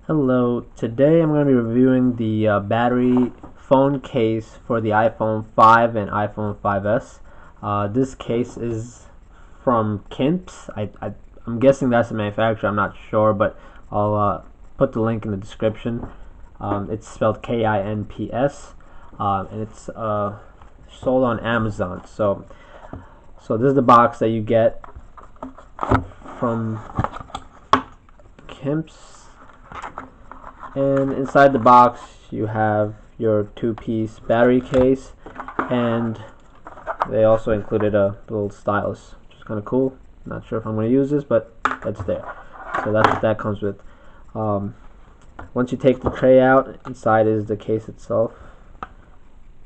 Hello, today I'm going to be reviewing the battery phone case for the iPhone 5 and iPhone 5S. This case is from Kinps. I'm guessing that's the manufacturer, I'm not sure, but I'll put the link in the description. It's spelled Kinps, and it's sold on Amazon. So this is the box that you get from Kinps. And inside the box you have your two-piece battery case, and they also included a little stylus, which is kind of cool. Not sure if I'm going to use this, but that's there. So that's what that comes with. Once you take the tray out, inside is the case itself,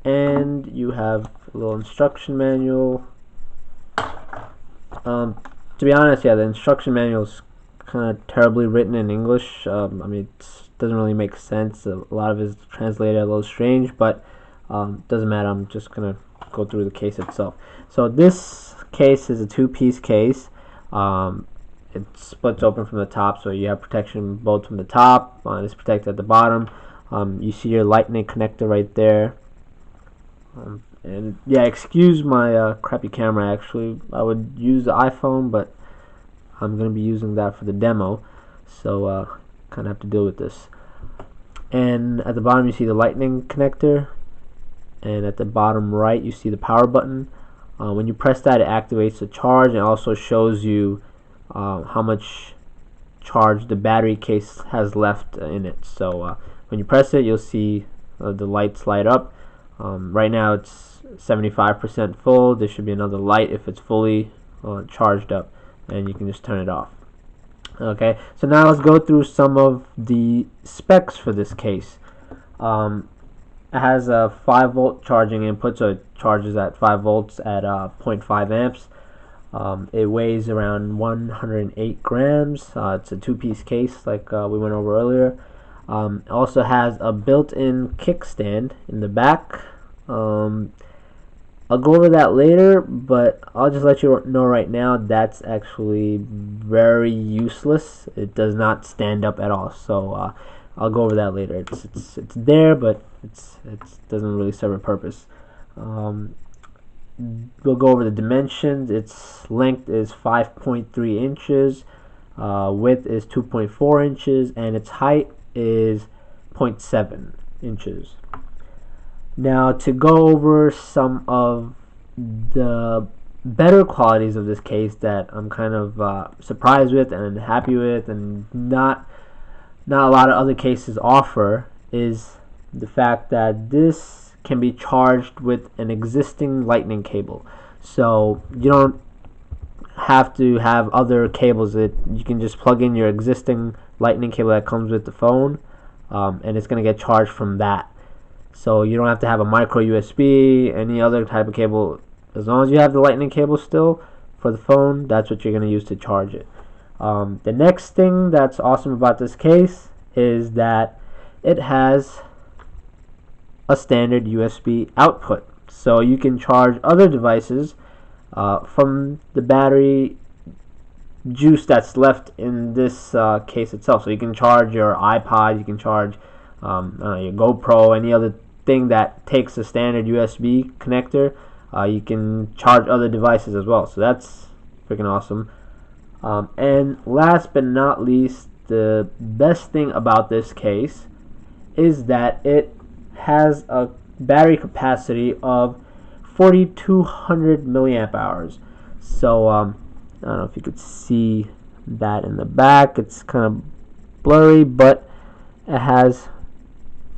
and you have a little instruction manual. To be honest, yeah, the instruction manual is kind of terribly written in English. I mean, it doesn't really make sense. A lot of it is translated a little strange, but doesn't matter. I'm just gonna go through the case itself. So this case is a two-piece case. It splits open from the top, so you have protection both from the top. It's protected at the bottom. You see your lightning connector right there. And yeah, excuse my crappy camera. Actually, I would use the iPhone, but I'm going to be using that for the demo, so kind of have to deal with this. And at the bottom you see the lightning connector, and at the bottom right you see the power button. When you press that, it activates the charge, and also shows you how much charge the battery case has left in it. So when you press it, you'll see the lights light up. Right now it's 75% full. There should be another light if it's fully charged up, and you can just turn it off. Okay, so now let's go through some of the specs for this case. It has a 5-volt charging input, so it charges at 5 volts at 0.5 amps. It weighs around 108 grams. It's a two-piece case like we went over earlier. It also has a built-in kickstand in the back. I'll go over that later, but I'll just let you know right now that's actually very useless. It does not stand up at all, so I'll go over that later. It's there, but it doesn't really serve a purpose. We'll go over the dimensions. Its length is 5.3 inches, width is 2.4 inches, and its height is 0.7 inches. Now, to go over some of the better qualities of this case that I'm kind of surprised with and happy with, and not a lot of other cases offer, is the fact that this can be charged with an existing lightning cable. So you don't have to have other cables. You can just plug in your existing lightning cable that comes with the phone, and it's going to get charged from that. So you don't have to have a micro USB, any other type of cable. As long as you have the lightning cable still for the phone, that's what you're going to use to charge it. The next thing that's awesome about this case is that it has a standard USB output. So you can charge other devices from the battery juice that's left in this case itself. So you can charge your iPod, you can charge your GoPro, any other thing that takes a standard USB connector. You can charge other devices as well, so that's freaking awesome. And last but not least, the best thing about this case is that it has a battery capacity of 4,200 milliamp hours. So I don't know if you could see that in the back. It's kind of blurry, but it has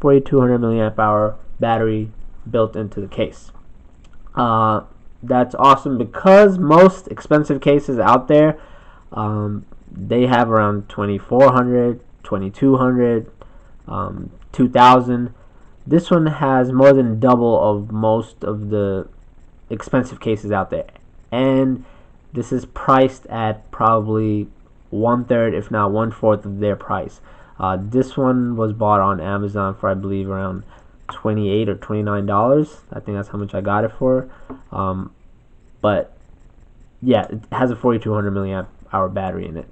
4,200 milliamp hour battery built into the case. That's awesome because most expensive cases out there, they have around 2,400, 2,200, 2,000. This one has more than double of most of the expensive cases out there, and this is priced at probably 1/3, if not 1/4 of their price. This one was bought on Amazon for, I believe, around $28 or $29. I think that's how much I got it for. But yeah, it has a 4,200 milliamp hour battery in it.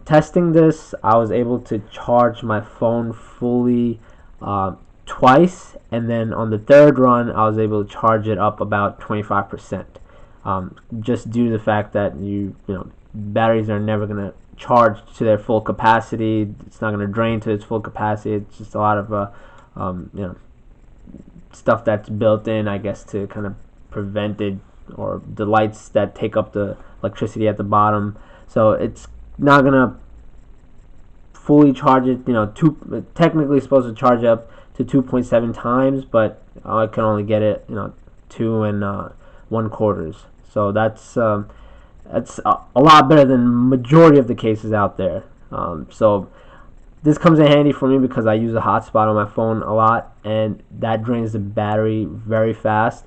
Testing this, I was able to charge my phone fully twice, and then on the third run, I was able to charge it up about 25%. Just due to the fact that batteries are never gonna charge to their full capacity. It's not gonna drain to its full capacity. It's just a lot of stuff that's built in, I guess, to kind of prevent it, or the lights that take up the electricity at the bottom. So it's not gonna fully charge it. Technically supposed to charge up to 2.7 times, but I can only get it 2 and 1/4. So that's a lot better than majority of the cases out there. So this comes in handy for me because I use a hotspot on my phone a lot, and that drains the battery very fast.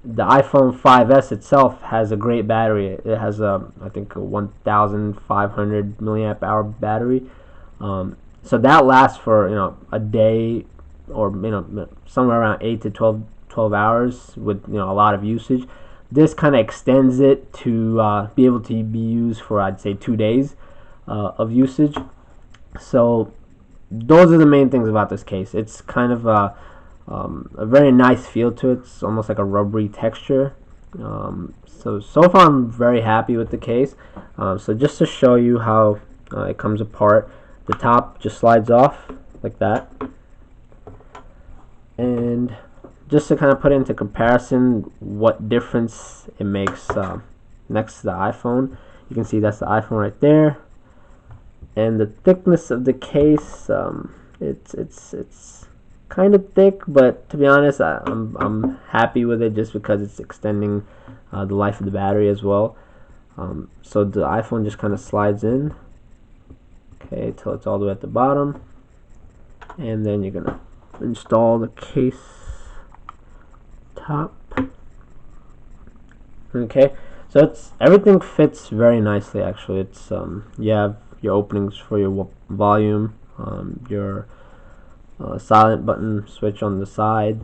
The iPhone 5S itself has a great battery. It has I think a 1,500 milliamp hour battery. So that lasts for a day, or somewhere around 8 to 12 hours with a lot of usage. This kind of extends it to be able to be used for, I'd say, 2 days of usage. So those are the main things about this case. It's kind of a very nice feel to it. It's almost like a rubbery texture. So far I'm very happy with the case. So just to show you how it comes apart, the top just slides off like that, and just to kind of put into comparison what difference it makes next to the iPhone, you can see that's the iPhone right there. And the thickness of the case, it's kind of thick, but to be honest, I'm happy with it just because it's extending the life of the battery as well. So the iPhone just kind of slides in, okay, till it's all the way at the bottom, and then you're gonna install the case top. Okay, so everything fits very nicely. Actually, it's you have your openings for your volume, your silent button switch on the side.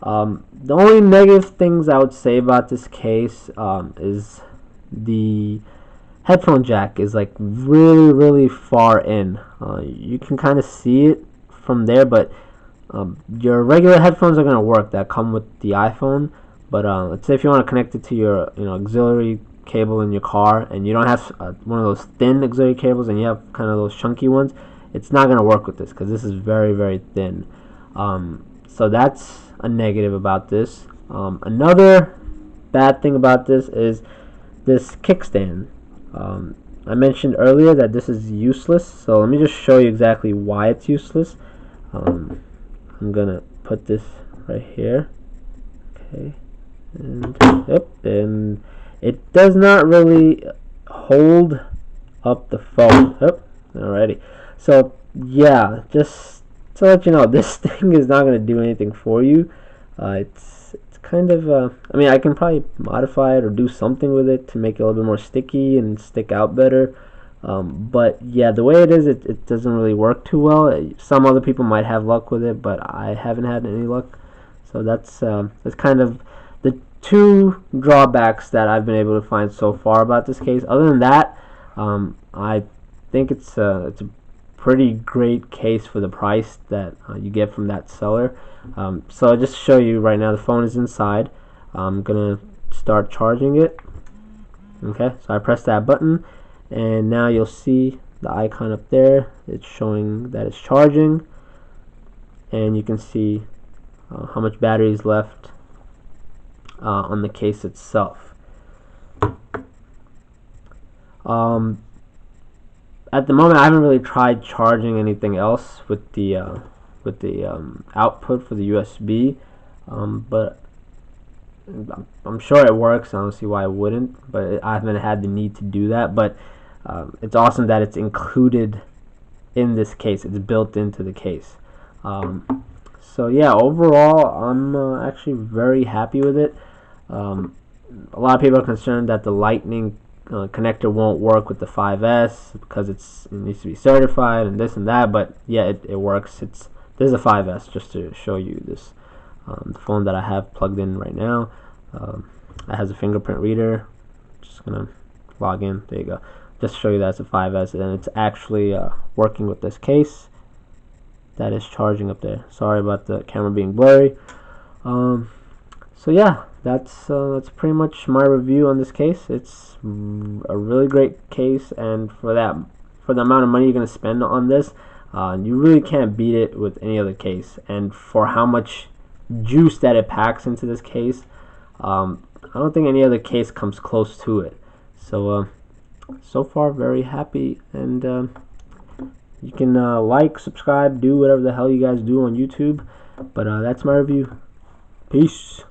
The only negative things I would say about this case is the headphone jack is like really far in. You can kind of see it from there, but your regular headphones are going to work that come with the iPhone. But let's say if you want to connect it to your auxiliary cable in your car, and you don't have one of those thin auxiliary cables, and you have kind of those chunky ones, it's not going to work with this because this is very thin. So that's a negative about this. Another bad thing about this is this kickstand. I mentioned earlier that this is useless, so let me just show you exactly why it's useless. I'm gonna put this right here, okay, and and it does not really hold up the phone. Alrighty, so yeah, just to let you know, this thing is not gonna do anything for you. It's kind of I mean, I can probably modify it or do something with it to make it a little bit more sticky and stick out better. But yeah, the way it is, it doesn't really work too well. Some other people might have luck with it, but I haven't had any luck. So that's kind of the two drawbacks that I've been able to find so far about this case. Other than that, I think it's a pretty great case for the price that you get from that seller. So just to show you right now, the phone is inside. I'm gonna start charging it. Okay, so I press that button, and now you'll see the icon up there. It's showing that it's charging, and you can see how much battery is left on the case itself. At the moment, I haven't really tried charging anything else with the output for the USB, but I'm sure it works. I don't see why it wouldn't, but I haven't had the need to do that. But it's awesome that it's included in this case. It's built into the case. So yeah, overall, I'm actually very happy with it. A lot of people are concerned that the Lightning connector won't work with the 5S because it needs to be certified and this and that. But yeah, it works. This is a 5S, just to show you this. The phone that I have plugged in right now, it has a fingerprint reader. Just gonna log in. There you go. just to show you that's a 5S, and it's actually working with this case. That is charging up there. Sorry about the camera being blurry. So yeah, that's pretty much my review on this case. It's a really great case, and for the amount of money you're gonna spend on this, you really can't beat it with any other case. And for how much juice that it packs into this case, I don't think any other case comes close to it. So so far very happy, and you can like, subscribe, do whatever the hell you guys do on YouTube. But that's my review. Peace.